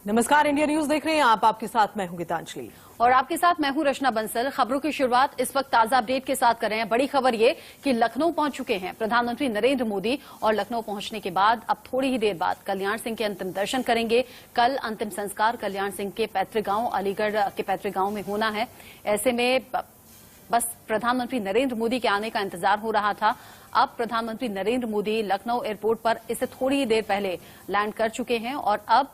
नमस्कार, India news देख रहे हैं आप। आपके साथ मैं हूं गीतांजलि और आपके साथ मैं हूं रचना बंसल। खबरों की शुरुआत इस वक्त ताजा अपडेट के साथ कर रहे हैं। बड़ी खबर ये कि लखनऊ पहुंच चुके हैं प्रधानमंत्री नरेंद्र मोदी और लखनऊ पहुंचने के बाद अब थोड़ी ही देर बाद कल्याण सिंह के अंतिम दर्शन करेंगे। कल अंतिम संस्कार कल्याण सिंह के पैतृक गांव अलीगढ़ के पैतृक गांव में होना है। ऐसे में बस प्रधानमंत्री नरेंद्र मोदी के आने का इंतजार हो रहा था। अब प्रधानमंत्री नरेंद्र मोदी लखनऊ एयरपोर्ट पर इससे थोड़ी ही देर पहले लैंड कर चुके हैं और अब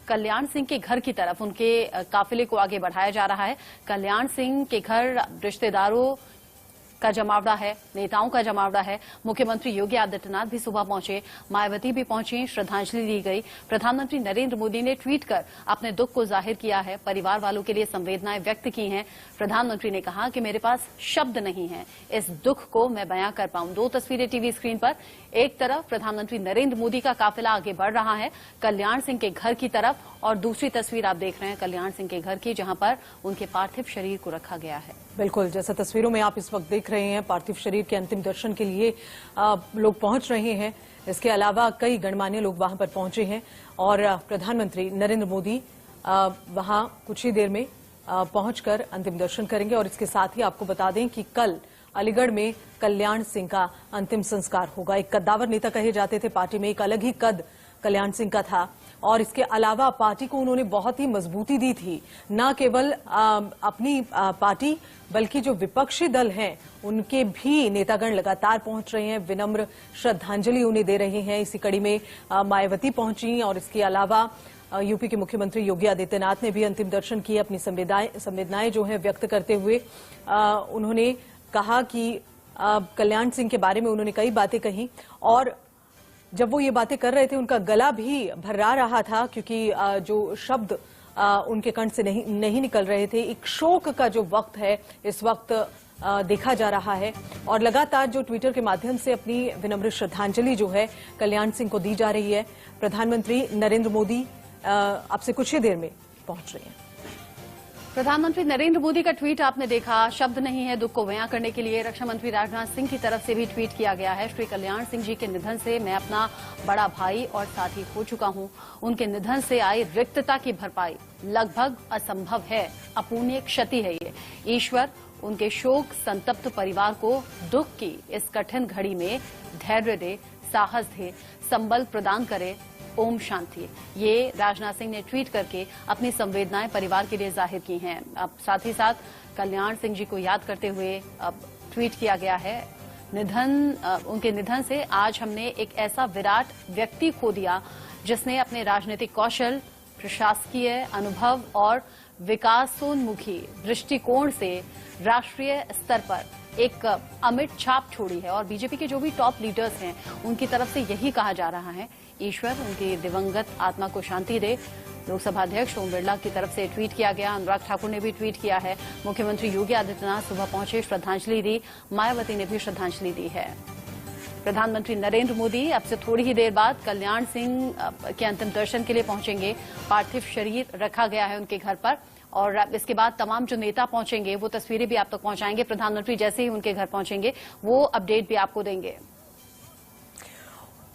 कल्याण सिंह के घर की तरफ उनके काफिले को आगे बढ़ाया जा रहा है। कल्याण सिंह के घर रिश्तेदारों का जमावड़ा है, नेताओं का जमावड़ा है। मुख्यमंत्री योगी आदित्यनाथ भी सुबह पहुंचे, मायावती भी पहुंची, श्रद्धांजलि दी गई। प्रधानमंत्री नरेंद्र मोदी ने ट्वीट कर अपने दुख को जाहिर किया है, परिवार वालों के लिए संवेदनाएं व्यक्त की हैं। प्रधानमंत्री ने कहा कि मेरे पास शब्द नहीं है इस दुख को मैं बयां कर पाऊं। दो तस्वीरें टीवी स्क्रीन पर। एक तरफ प्रधानमंत्री नरेंद्र मोदी का काफिला आगे बढ़ रहा है कल्याण सिंह के घर की तरफ, और दूसरी तस्वीर आप देख रहे हैं कल्याण सिंह के घर की, जहां पर उनके पार्थिव शरीर को रखा गया है। बिल्कुल, जैसा तस्वीरों में आप इस वक्त देख रहे हैं, पार्थिव शरीर के अंतिम दर्शन के लिए लोग पहुंच रहे हैं। इसके अलावा कई गणमान्य लोग वहां पर पहुंचे हैं और प्रधानमंत्री नरेंद्र मोदी वहां कुछ ही देर में पहुंचकर अंतिम दर्शन करेंगे। और इसके साथ ही आपको बता दें कि कल अलीगढ़ में कल्याण सिंह का अंतिम संस्कार होगा। एक कद्दावर नेता कहे जाते थे, पार्टी में एक अलग ही कद कल्याण सिंह का था और इसके अलावा पार्टी को उन्होंने बहुत ही मजबूती दी थी। न केवल अपनी पार्टी बल्कि जो विपक्षी दल हैं उनके भी नेतागण लगातार पहुंच रहे हैं, विनम्र श्रद्धांजलि उन्हें दे रहे हैं। इसी कड़ी में मायावती पहुंची और इसके अलावा यूपी के मुख्यमंत्री योगी आदित्यनाथ ने भी अंतिम दर्शन किए। अपनी संवेदनाएं जो है व्यक्त करते हुए उन्होंने कहा कि कल्याण सिंह के बारे में उन्होंने कई बातें कही और जब वो ये बातें कर रहे थे उनका गला भी भर्रा रहा था, क्योंकि जो शब्द उनके कंठ से नहीं निकल रहे थे। एक शोक का जो वक्त है इस वक्त देखा जा रहा है और लगातार जो ट्विटर के माध्यम से अपनी विनम्र श्रद्धांजलि जो है कल्याण सिंह को दी जा रही है। प्रधानमंत्री नरेंद्र मोदी अब से कुछ ही देर में पहुंच रहे हैं। प्रधानमंत्री नरेंद्र मोदी का ट्वीट आपने देखा, शब्द नहीं है दुख को बयां करने के लिए। रक्षा मंत्री राजनाथ सिंह की तरफ से भी ट्वीट किया गया है। श्री कल्याण सिंह जी के निधन से मैं अपना बड़ा भाई और साथी खो चुका हूं। उनके निधन से आई रिक्तता की भरपाई लगभग असंभव है, अपूर्णीय क्षति है ये। ईश्वर उनके शोक संतप्त परिवार को दुख की इस कठिन घड़ी में धैर्य दे, साहस दे, संबल प्रदान करे। ओम शांति। ये राजनाथ सिंह ने ट्वीट करके अपनी संवेदनाएं परिवार के लिए जाहिर की हैं। अब साथ ही साथ कल्याण सिंह जी को याद करते हुए अब ट्वीट किया गया है, उनके निधन से आज हमने एक ऐसा विराट व्यक्ति खो दिया जिसने अपने राजनीतिक कौशल, प्रशासकीय अनुभव और विकासोन्मुखी दृष्टिकोण से राष्ट्रीय स्तर पर एक अमिट छाप छोड़ी है। और बीजेपी के जो भी टॉप लीडर्स हैं उनकी तरफ से यही कहा जा रहा है, ईश्वर उनकी दिवंगत आत्मा को शांति दे। लोकसभा अध्यक्ष ओम बिरला की तरफ से ट्वीट किया गया, अनुराग ठाकुर ने भी ट्वीट किया है। मुख्यमंत्री योगी आदित्यनाथ सुबह पहुंचे, श्रद्धांजलि दी, मायावती ने भी श्रद्धांजलि दी है। प्रधानमंत्री नरेंद्र मोदी अब से थोड़ी ही देर बाद कल्याण सिंह के अंतिम दर्शन के लिए पहुंचेंगे। पार्थिव शरीर रखा गया है उनके घर पर और इसके बाद तमाम जो नेता पहुंचेंगे वो तस्वीरें भी आप तक पहुंचाएंगे। प्रधानमंत्री जैसे ही उनके घर पहुंचेंगे वो अपडेट भी आपको देंगे।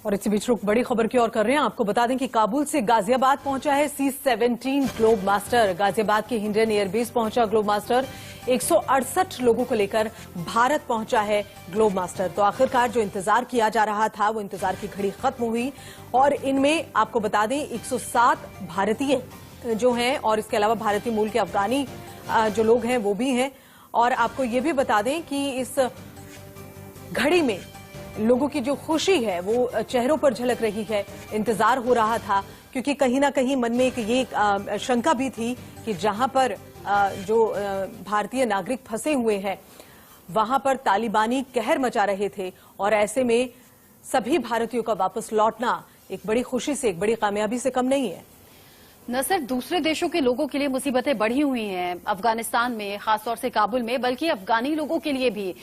और इसी बीच रुक बड़ी खबर की ओर कर रहे हैं। आपको बता दें कि काबुल से गाजियाबाद पहुंचा है C-17 ग्लोब मास्टर। गाजियाबाद के हिंडन एयरबेस पहुंचा ग्लोब मास्टर। 168 लोगों को लेकर भारत पहुंचा है ग्लोब मास्टर। तो आखिरकार जो इंतजार किया जा रहा था वो इंतजार की घड़ी खत्म हुई और इनमें आपको बता दें 107 भारतीय जो हैं और इसके अलावा भारतीय मूल के अफगानी जो लोग हैं वो भी हैं। और आपको ये भी बता दें कि इस घड़ी में लोगों की जो खुशी है वो चेहरों पर झलक रही है। इंतजार हो रहा था क्योंकि कहीं ना कहीं मन में एक ये शंका भी थी कि जहां पर जो भारतीय नागरिक फंसे हुए हैं वहां पर तालिबानी कहर मचा रहे थे और ऐसे में सभी भारतीयों का वापस लौटना एक बड़ी खुशी से, एक बड़ी कामयाबी से कम नहीं है। न सिर्फ दूसरे देशों के लोगों के लिए मुसीबतें बढ़ी हुई हैं अफगानिस्तान में, खासतौर से काबुल में, बल्कि अफगानी लोगों के लिए भी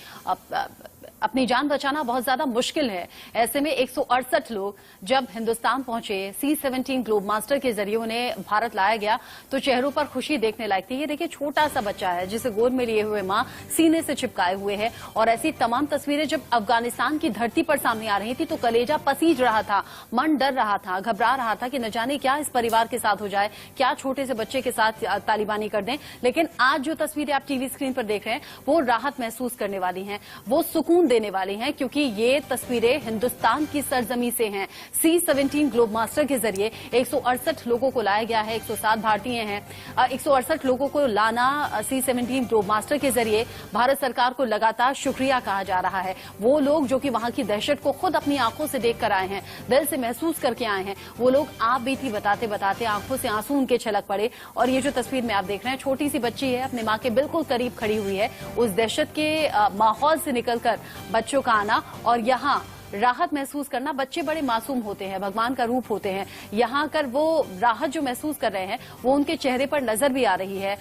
अपनी जान बचाना बहुत ज्यादा मुश्किल है। ऐसे में 168 लोग जब हिंदुस्तान पहुंचे, C-17 ग्लोब मास्टर के जरिए उन्हें भारत लाया गया तो चेहरों पर खुशी देखने लायक थी। ये देखिए, छोटा सा बच्चा है जिसे गोद में लिए हुए मां सीने से चिपकाए हुए है। और ऐसी तमाम तस्वीरें जब अफगानिस्तान की धरती पर सामने आ रही थी तो कलेजा पसीज रहा था, मन डर रहा था, घबरा रहा था कि न जाने क्या इस परिवार के साथ हो जाए, क्या छोटे से बच्चे के साथ तालिबानी कर दें। लेकिन आज जो तस्वीरें आप टीवी स्क्रीन पर देख रहे हैं वो राहत महसूस करने वाली हैं, वो सुकून देने वाली हैं, क्योंकि ये तस्वीरें हिंदुस्तान की सरजमी से हैं। C-17 ग्लोब मास्टर के जरिए 168 लोगों को लाया गया है, 107 भारतीय हैं। 168 लोगों को लाना C-17 ग्लोब मास्टर के जरिए भारत सरकार को लगातार शुक्रिया कहा जा रहा है। वो लोग जो कि वहां की दहशत को खुद अपनी आंखों से देख कर आए हैं, दिल से महसूस करके आए हैं, वो लोग आप बीती बताते बताते आंखों से आंसू उनके छलक पड़े। और ये जो तस्वीर में आप देख रहे हैं, छोटी सी बच्ची है, अपने मां के बिल्कुल करीब खड़ी हुई है। उस दहशत के माहौल से निकलकर बच्चों का आना और यहाँ राहत महसूस करना। बच्चे बड़े मासूम होते हैं, भगवान का रूप होते हैं। यहाँ आकर वो राहत जो महसूस कर रहे हैं वो उनके चेहरे पर नजर भी आ रही है।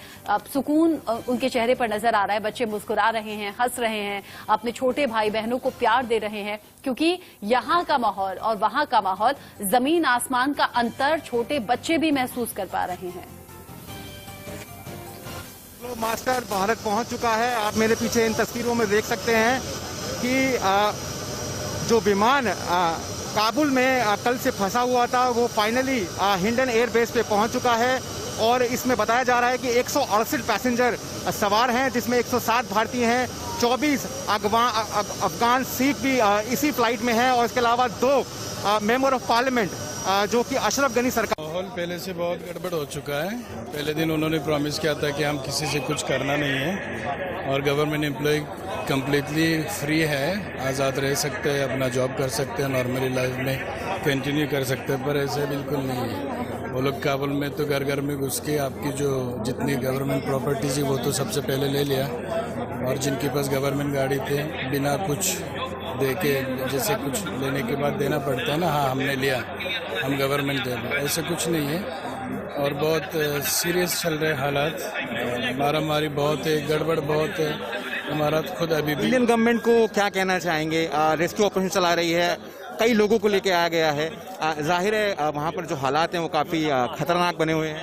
सुकून उनके चेहरे पर नजर आ रहा है। बच्चे मुस्कुरा रहे हैं, हंस रहे हैं, अपने छोटे भाई बहनों को प्यार दे रहे हैं, क्योंकि यहाँ का माहौल और वहां का माहौल, जमीन आसमान का अंतर छोटे बच्चे भी महसूस कर पा रहे हैं। मास्टर भारत पहुंच चुका है। आप मेरे पीछे इन तस्वीरों में देख सकते हैं कि जो विमान काबुल में कल से फंसा हुआ था वो फाइनली हिंडन एयरबेस पे पहुंच चुका है। और इसमें बताया जा रहा है कि 168 पैसेंजर सवार हैं, जिसमें 107 भारतीय हैं, 24 अफगान सिख भी इसी फ्लाइट में हैं और इसके अलावा 2 मेंबर ऑफ पार्लियामेंट जो कि अशरफ गनी सरकार। माहौल पहले से बहुत गड़बड़ हो चुका है। पहले दिन उन्होंने प्रॉमिस किया था कि हम किसी से कुछ करना नहीं है और गवर्नमेंट एम्प्लॉय कम्प्लीटली फ्री है, आज़ाद रह सकते हैं, अपना जॉब कर सकते हैं, नॉर्मली लाइफ में कंटिन्यू कर सकते हैं। पर ऐसे बिल्कुल नहीं है। वो लोग काबुल में तो घर घर में घुस के आपकी जो जितनी गवर्नमेंट प्रॉपर्टीज है वो तो सबसे पहले ले लिया, और जिनके पास गवर्नमेंट गाड़ी थे बिना कुछ दे के, जैसे कुछ लेने के बाद देना पड़ता है ना, हाँ हमने लिया, हम गवर्नमेंट दे रहे, ऐसा कुछ नहीं है। और बहुत सीरियस चल रहे हालात, मारामारी बहुत है, गड़बड़ बहुत है। हमारा खुद अभी भी इंडियन गवर्नमेंट को क्या कहना चाहेंगे? रेस्क्यू ऑपरेशन चला रही है, कई लोगों को लेके आया गया है, जाहिर है वहाँ पर जो हालात हैं वो काफ़ी खतरनाक बने हुए हैं।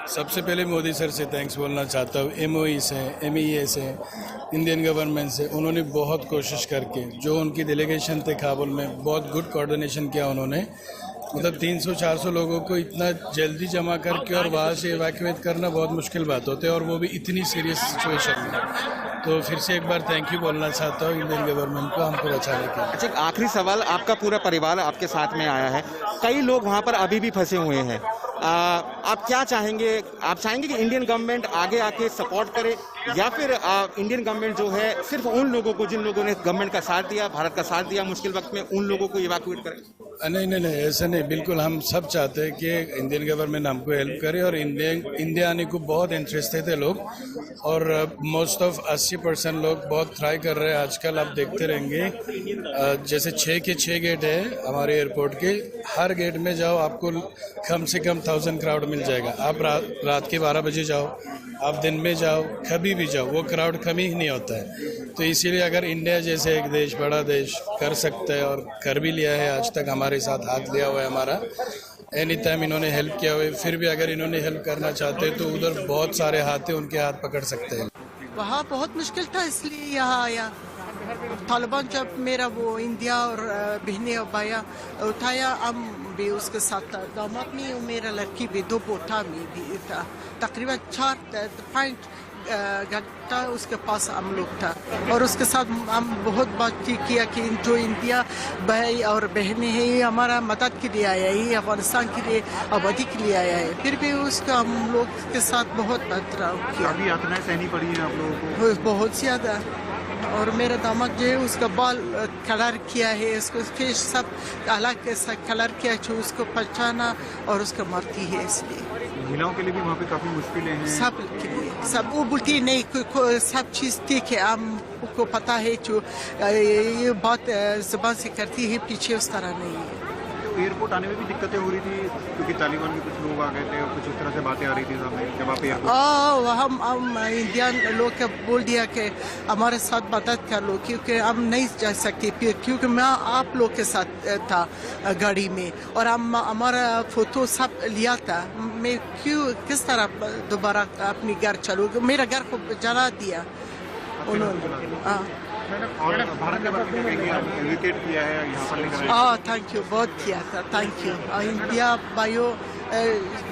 सबसे पहले मोदी सर से थैंक्स बोलना चाहता हूँ, MOE से, MEA से, इंडियन गवर्नमेंट से। उन्होंने बहुत कोशिश करके, जो उनकी डेलीगेशन थे काबुल में, बहुत गुड कोऑर्डिनेशन किया उन्होंने। मतलब 300-400 लोगों को इतना जल्दी जमा करके और वहाँ से इवैक्यूएट करना बहुत मुश्किल बात होती है, और वो भी इतनी सीरियस सिचुएशन में। तो फिर से एक बार थैंक यू बोलना चाहता हूँ इंडियन गवर्नमेंट को हमको बचाने के लिए। अच्छा, एक आखिरी सवाल, आपका पूरा परिवार आपके साथ में आया है, कई लोग वहाँ पर अभी भी फंसे हुए हैं, आप क्या चाहेंगे? आप चाहेंगे कि इंडियन गवर्नमेंट आगे आके सपोर्ट करे, या फिर इंडियन गवर्नमेंट जो है सिर्फ उन लोगों को, जिन लोगों ने गवर्नमेंट का साथ दिया, भारत का साथ दिया मुश्किल वक्त में, उन लोगों को इवैक्यूएट करे? नहीं, ऐसा नहीं, बिल्कुल हम सब चाहते हैं कि इंडियन गवर्नमेंट हमको हेल्प करे, और इंडिया आने को बहुत इंटरेस्टेड थे लोग, और मोस्ट ऑफ 80% लोग बहुत ट्राई कर रहे हैं आजकल। आप देखते रहेंगे, जैसे 6 के 6 गेट है हमारे एयरपोर्ट के, हर गेट में जाओ आपको कम से कम 1000 क्राउड मिल जाएगा। आप रात के 12 बजे जाओ, आप दिन में जाओ, कभी भी जाओ, वो क्राउड कमी ही नहीं होता है। तो इसीलिए अगर इंडिया जैसे एक देश, बड़ा देश कर सकता है, और कर भी लिया है, आज तक हमारे साथ हाथ दिया हुआ है हमारा, एनी टाइम इन्होंने हेल्प किया हुआ है। फिर भी अगर इन्होंने हेल्प करना चाहते हैं तो उधर बहुत सारे हाथ हैं, उनके हाथ पकड़ सकते हैं। वहाँ बहुत मुश्किल था, इसलिए यहाँ आया। तालिबान जब मेरा वो इंडिया और बहने और भाया उठाया, हम भी उसके साथ था, दामाद में और मेरा लड़की भी 2 बोटा में भी था, तकरीबन 4 घंटा उसके पास हम लोग था, और उसके साथ हम बहुत बातचीत किया कि जो इंडिया भाई और बहनें हैं ये हमारा मदद के लिए आया है, ये अफगानिस्तान के लिए आबादी के लिए आया है। फिर भी उसका हम लोग के साथ बहुत बर्ताव किया। अभी यातनाएं सहनी पड़ी हैं आप लोगों को? बहुत ज़्यादा। और मेरा दामाद जो है उसका बाल कलर किया है, उसको फेस सब अलग कैसा कलर किया, जो उसको पहचाना और उसको मरती है। इसलिए महिलाओं के लिए भी वहाँ पे काफ़ी मुश्किलें हैं। सब के लिए, सब वो बोलती नहीं, सब चीज़ ठीक है, हमको पता है, जो ये बात जुबान से करती है, पीछे उस तरह नहीं है। एयरपोर्ट आने में भी दिक्कतें हो रही थी क्योंकि तालिबान के कुछ लोग आ गए थे और कुछ इस तरह से बातें आ रही थी सामने जब आप एयरपोर्ट? हम इंडियन लोग को बोल दिया कि हमारे साथ मदद कर लो क्योंकि हम नहीं जा सकते क्योंकि मैं आप लोग के साथ था गाड़ी में और हम हमारा फोटो सब लिया था। मैं किस तरह दोबारा अपनी घर चलूँ? मेरा घर को जला दिया उन्होंने। और भारत के बारे में एजुकेट किया है यहाँ पर लेकर? थैंक यू, बहुत किया था, थैंक यू। इंडिया भाइयों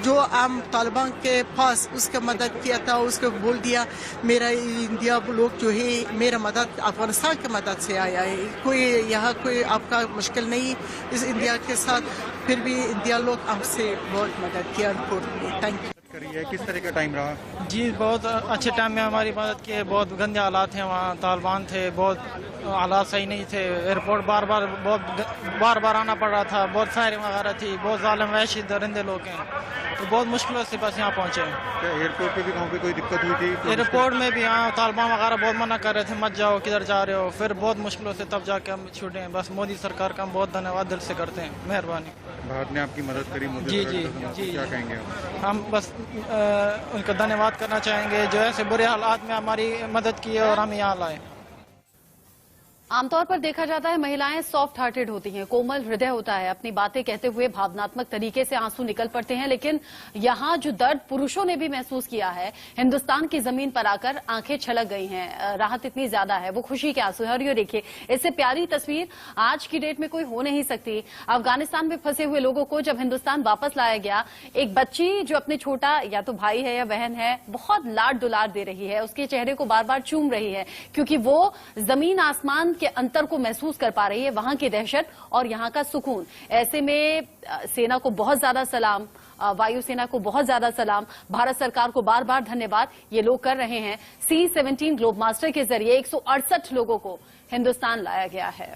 जो हम तालिबान के पास उसका मदद किया था, उसको बोल दिया मेरा इंडिया लोग जो है मेरा मदद अफगानिस्तान की मदद से आया है, कोई यहाँ कोई आपका मुश्किल नहीं इस इंडिया के साथ। फिर भी इंडिया लोग हमसे बहुत मदद किया एयरपोर्ट में। Thank you. करिए किस तरह का टाइम रहा? जी बहुत अच्छे टाइम में हमारी मदद की है। बहुत गंदे हालात हैं वहाँ, तालिबान थे, बहुत हालात सही नहीं थे। एयरपोर्ट बार बार आना पड़ रहा था, बहुत फायरिंग वगैरह थी, बहुत जालिम वहशी दरिंदे लोग हैं, तो बहुत मुश्किलों से बस यहाँ पहुँचे। क्या एयरपोर्ट पे भी वहाँ पे कोई दिक्कत हुई थी? एयरपोर्ट में भी यहाँ तालिबान वगैरह बहुत मना कर रहे थे, मत जाओ, किधर जा रहे हो। फिर बहुत मुश्किलों से तब जाके हम छूटे हैं। बस मोदी सरकार का हम बहुत धन्यवाद दिल से करते हैं, मेहरबानी। भारत ने आपकी मदद करी, मोदी जी सरकार जी जी, क्या कहेंगे हम बस उनका धन्यवाद करना चाहेंगे जो ऐसे बुरे हालात में हमारी मदद की है और हम यहाँ लाए। आमतौर पर देखा जाता है महिलाएं सॉफ्ट हार्टेड होती हैं, कोमल हृदय होता है, अपनी बातें कहते हुए भावनात्मक तरीके से आंसू निकल पड़ते हैं। लेकिन यहाँ जो दर्द पुरुषों ने भी महसूस किया है, हिंदुस्तान की जमीन पर आकर आंखें छलक गई हैं, राहत इतनी ज्यादा है, वो खुशी के आंसू है। और ये देखिए, इससे प्यारी तस्वीर आज की डेट में कोई हो नहीं सकती। अफगानिस्तान में फंसे हुए लोगों को जब हिंदुस्तान वापस लाया गया, एक बच्ची जो अपने छोटा या तो भाई है या बहन है, बहुत लाड दुलार दे रही है, उसके चेहरे को बार बार चूम रही है, क्योंकि वो जमीन आसमान के अंतर को महसूस कर पा रही है, वहां की दहशत और यहां का सुकून। ऐसे में सेना को बहुत ज्यादा सलाम, वायुसेना को बहुत ज्यादा सलाम, भारत सरकार को बार बार धन्यवाद ये लोग कर रहे हैं। C-17 ग्लोब मास्टर के जरिए 168 लोगों को हिंदुस्तान लाया गया है।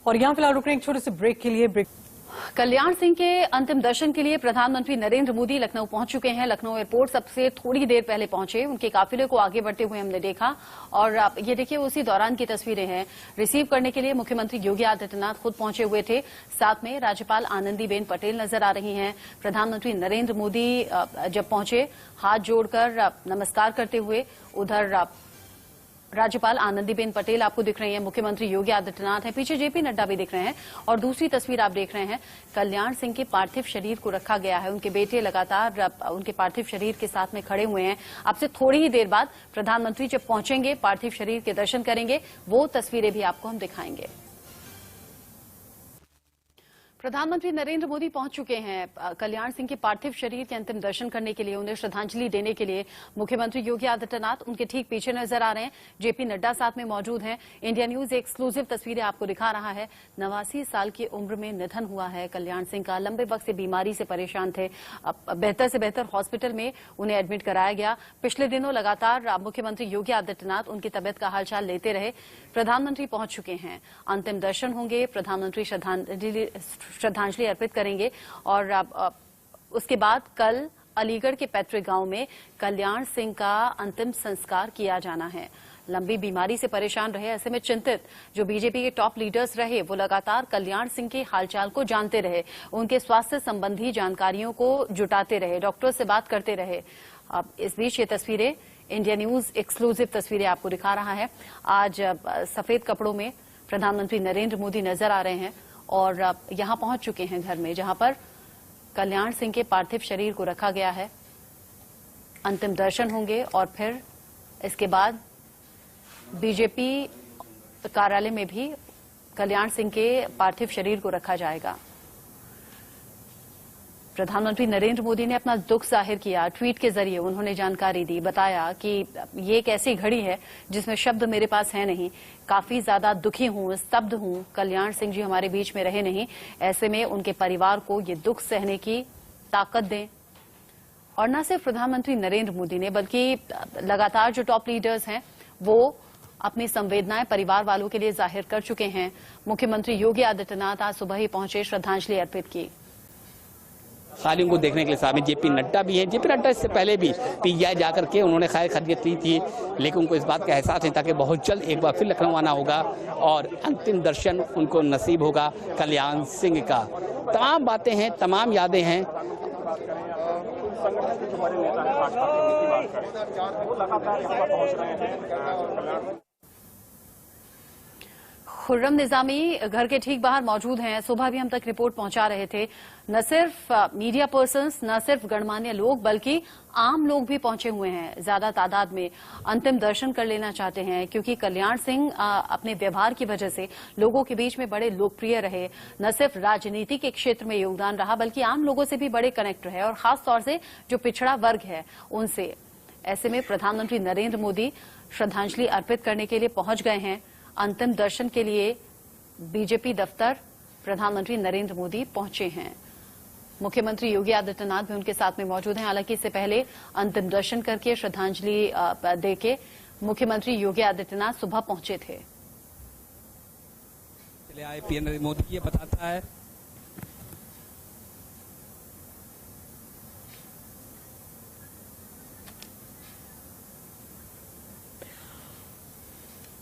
और यहां फिलहाल रुक रहे हैं एक छोटे से ब्रेक के लिए। कल्याण सिंह के अंतिम दर्शन के लिए प्रधानमंत्री नरेंद्र मोदी लखनऊ पहुंच चुके हैं। लखनऊ एयरपोर्ट सबसे थोड़ी देर पहले पहुंचे, उनके काफिले को आगे बढ़ते हुए हमने देखा। और ये देखिए, उसी दौरान की तस्वीरें हैं। रिसीव करने के लिए मुख्यमंत्री योगी आदित्यनाथ खुद पहुंचे हुए थे, साथ में राज्यपाल आनंदीबेन पटेल नजर आ रही हैं। प्रधानमंत्री नरेंद्र मोदी जब पहुंचे, हाथ जोड़कर नमस्कार करते हुए, उधर राज्यपाल आनंदीबेन पटेल आपको दिख रही हैं, मुख्यमंत्री योगी आदित्यनाथ हैं, पीछे जेपी नड्डा भी दिख रहे हैं। और दूसरी तस्वीर आप देख रहे हैं, कल्याण सिंह के पार्थिव शरीर को रखा गया है। उनके बेटे लगातार उनके पार्थिव शरीर के साथ में खड़े हुए हैं। अब से थोड़ी ही देर बाद प्रधानमंत्री जब पहुंचेंगे, पार्थिव शरीर के दर्शन करेंगे, वो तस्वीरें भी आपको हम दिखाएंगे। प्रधानमंत्री नरेंद्र मोदी पहुंच चुके हैं। कल्याण सिंह के पार्थिव शरीर के अंतिम दर्शन करने के लिए, उन्हें श्रद्धांजलि देने के लिए मुख्यमंत्री योगी आदित्यनाथ उनके ठीक पीछे नजर आ रहे हैं। जेपी नड्डा साथ में मौजूद हैं। इंडिया न्यूज एक्सक्लूसिव तस्वीरें आपको दिखा रहा है। 89 साल की उम्र में निधन हुआ है कल्याण सिंह का। लंबे वक्त से बीमारी से परेशान थे, बेहतर से बेहतर हॉस्पिटल में उन्हें एडमिट कराया गया। पिछले दिनों लगातार मुख्यमंत्री योगी आदित्यनाथ उनकी तबियत का हालचाल लेते रहे। प्रधानमंत्री पहुंच चुके हैं, अंतिम दर्शन होंगे, प्रधानमंत्री श्रद्धांजलि अर्पित करेंगे और उसके बाद कल अलीगढ़ के पैतृक गांव में कल्याण सिंह का अंतिम संस्कार किया जाना है। लंबी बीमारी से परेशान रहे, ऐसे में चिंतित जो बीजेपी के टॉप लीडर्स रहे, वो लगातार कल्याण सिंह के हालचाल को जानते रहे, उनके स्वास्थ्य संबंधी जानकारियों को जुटाते रहे, डॉक्टर से बात करते रहे। अब इस बीच ये तस्वीरें, इंडिया न्यूज एक्सक्लूसिव तस्वीरें आपको दिखा रहा है। आज सफेद कपड़ों में प्रधानमंत्री नरेंद्र मोदी नजर आ रहे हैं और यहां पहुंच चुके हैं घर में, जहां पर कल्याण सिंह के पार्थिव शरीर को रखा गया है। अंतिम दर्शन होंगे और फिर इसके बाद बीजेपी कार्यालय में भी कल्याण सिंह के पार्थिव शरीर को रखा जाएगा। प्रधानमंत्री नरेंद्र मोदी ने अपना दुख जाहिर किया, ट्वीट के जरिए उन्होंने जानकारी दी, बताया कि ये एक ऐसी घड़ी है जिसमें शब्द मेरे पास है नहीं, काफी ज्यादा दुखी हूं, स्तब्ध हूं, कल्याण सिंह जी हमारे बीच में रहे नहीं, ऐसे में उनके परिवार को ये दुख सहने की ताकत दें। और न सिर्फ प्रधानमंत्री नरेंद्र मोदी ने, बल्कि लगातार जो टॉप लीडर्स हैं वो अपनी संवेदनाएं परिवार वालों के लिए जाहिर कर चुके हैं। मुख्यमंत्री योगी आदित्यनाथ आज सुबह ही पहुंचे, श्रद्धांजलि अर्पित की। खाली उनको देखने के लिए सामने जेपी नड्डा भी हैं। जेपी नड्डा इससे पहले भी पीजीआई जाकर के उन्होंने खैर खैरियत ली थी, लेकिन उनको इस बात का एहसास नहीं था कि बहुत जल्द एक बार फिर लखनऊ आना होगा और अंतिम दर्शन उनको नसीब होगा कल्याण सिंह का। तमाम बातें हैं, तमाम यादें हैं। खुर्रम निजामी घर के ठीक बाहर मौजूद हैं। सुबह भी हम तक रिपोर्ट पहुंचा रहे थे। न सिर्फ मीडिया पर्सन्स, न सिर्फ गणमान्य लोग, बल्कि आम लोग भी पहुंचे हुए हैं ज्यादा तादाद में, अंतिम दर्शन कर लेना चाहते हैं, क्योंकि कल्याण सिंह अपने व्यवहार की वजह से लोगों के बीच में बड़े लोकप्रिय रहे। न सिर्फ राजनीति के क्षेत्र में योगदान रहा, बल्कि आम लोगों से भी बड़े कनेक्ट रहे, और खास तौर से जो पिछड़ा वर्ग है उनसे। ऐसे में प्रधानमंत्री नरेंद्र मोदी श्रद्धांजलि अर्पित करने के लिए पहुंच गए हैं। अंतिम दर्शन के लिए बीजेपी दफ्तर प्रधानमंत्री नरेंद्र मोदी पहुंचे हैं। मुख्यमंत्री योगी आदित्यनाथ भी उनके साथ में मौजूद हैं। हालांकि इससे पहले अंतिम दर्शन करके श्रद्धांजलि देके मुख्यमंत्री योगी आदित्यनाथ सुबह पहुंचे थे। चले आए पीएम नरेंद्र मोदी की, ये बताता है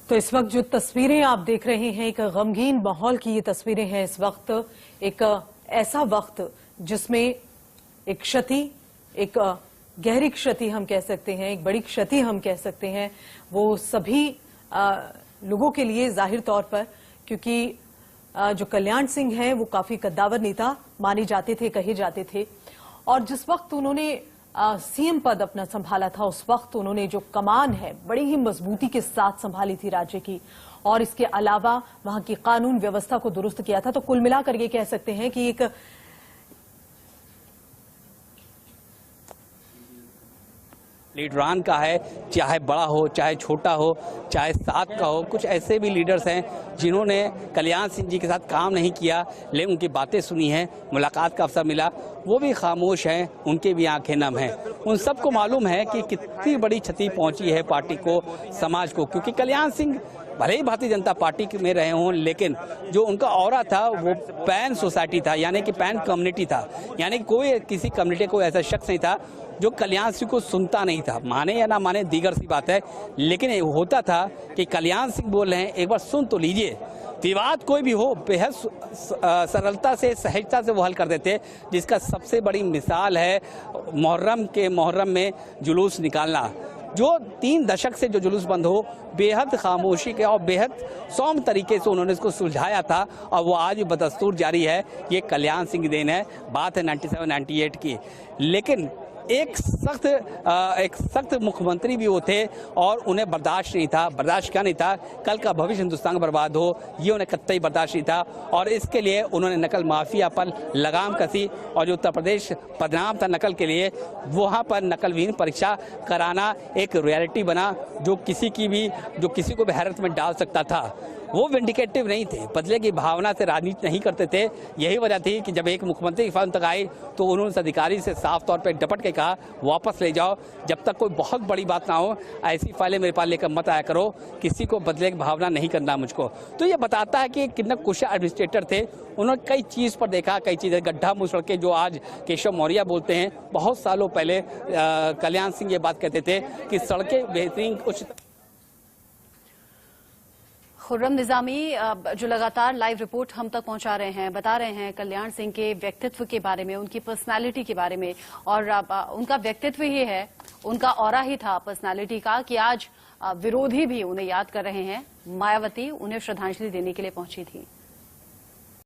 तो इस वक्त जो तस्वीरें आप देख रहे हैं, एक गमगीन माहौल की ये तस्वीरें हैं। इस वक्त एक ऐसा वक्त जिसमें एक क्षति, एक गहरी क्षति हम कह सकते हैं, एक बड़ी क्षति हम कह सकते हैं, वो सभी लोगों के लिए जाहिर तौर पर, क्योंकि जो कल्याण सिंह हैं वो काफी कद्दावर नेता माने जाते थे, कहे जाते थे। और जिस वक्त उन्होंने सीएम पद अपना संभाला था, उस वक्त उन्होंने जो कमान है बड़ी ही मजबूती के साथ संभाली थी राज्य की, और इसके अलावा वहां की कानून व्यवस्था को दुरुस्त किया था। तो कुल मिलाकर ये कह सकते हैं कि एक लीडरान का है, चाहे बड़ा हो, चाहे छोटा हो, चाहे साथ का हो। कुछ ऐसे भी लीडर्स हैं जिन्होंने कल्याण सिंह जी के साथ काम नहीं किया, लेकिन उनकी बातें सुनी हैं, मुलाकात का अवसर मिला, वो भी खामोश हैं, उनके भी आंखें नम हैं। उन सबको मालूम है कि कितनी बड़ी क्षति पहुंची है पार्टी को, समाज को, क्योंकि कल्याण सिंह भले ही भारतीय जनता पार्टी में रहे हों, लेकिन जो उनका ऑरा था वो पैन सोसाइटी था, यानी कि पैन कम्युनिटी था। यानी कि कोई किसी कम्युनिटी को ऐसा शख्स नहीं था जो कल्याण सिंह को सुनता नहीं था। माने या ना माने दीगर सी बात है, लेकिन होता था कि कल्याण सिंह बोल रहे हैं, एक बार सुन तो लीजिए। विवाद कोई भी हो बेहद सरलता से, सहजता से वो हल कर देते, जिसका सबसे बड़ी मिसाल है मुहर्रम में जुलूस निकालना। जो 3 दशक से जो जुलूस बंद हो, बेहद खामोशी के और बेहद सौम्य तरीके से उन्होंने इसको सुलझाया था, और वो आज भी बदस्तूर जारी है। ये कल्याण सिंह की देन है। बात है 97-98 की। लेकिन एक सख्त मुख्यमंत्री भी वो थे, और उन्हें बर्दाश्त नहीं था। बर्दाश्त क्या नहीं था? कल का भविष्य हिंदुस्तान का बर्बाद हो, ये उन्हें कतई बर्दाश्त नहीं था। और इसके लिए उन्होंने नकल माफिया पर लगाम कसी, और जो उत्तर प्रदेश बदनाम था नकल के लिए, वहाँ पर नकलविहीन परीक्षा कराना एक रियलिटी बना, जो किसी को भी हैरत में डाल सकता था। वो विंडिकेटिव नहीं थे, बदले की भावना से राजनीति नहीं करते थे। यही वजह थी कि जब एक मुख्यमंत्री की फाइल तक आई तो उन्होंने उस अधिकारी से साफ तौर पे डपट के कहा, वापस ले जाओ, जब तक कोई बहुत बड़ी बात ना हो ऐसी फाइलें मेरे पास लेकर मत आया करो, किसी को बदले की भावना नहीं करना मुझको। तो ये बताता है कि कितना कुशल एडमिनिस्ट्रेटर थे। उन्होंने कई चीज़ पर देखा, कई चीज़ें गड्ढा मुँह सड़के, जो आज केशव मौर्य बोलते हैं, बहुत सालों पहले कल्याण सिंह ये बात कहते थे कि सड़कें बेहतरीन कुछ। खुर्रम निजामी जो लगातार लाइव रिपोर्ट हम तक पहुंचा रहे हैं, बता रहे हैं कल्याण सिंह के व्यक्तित्व के बारे में, उनकी पर्सनालिटी के बारे में। और उनका व्यक्तित्व ही है, उनका ऑरा ही था पर्सनालिटी का, कि आज विरोधी भी उन्हें याद कर रहे हैं। मायावती उन्हें श्रद्धांजलि देने के लिए पहुंची थी।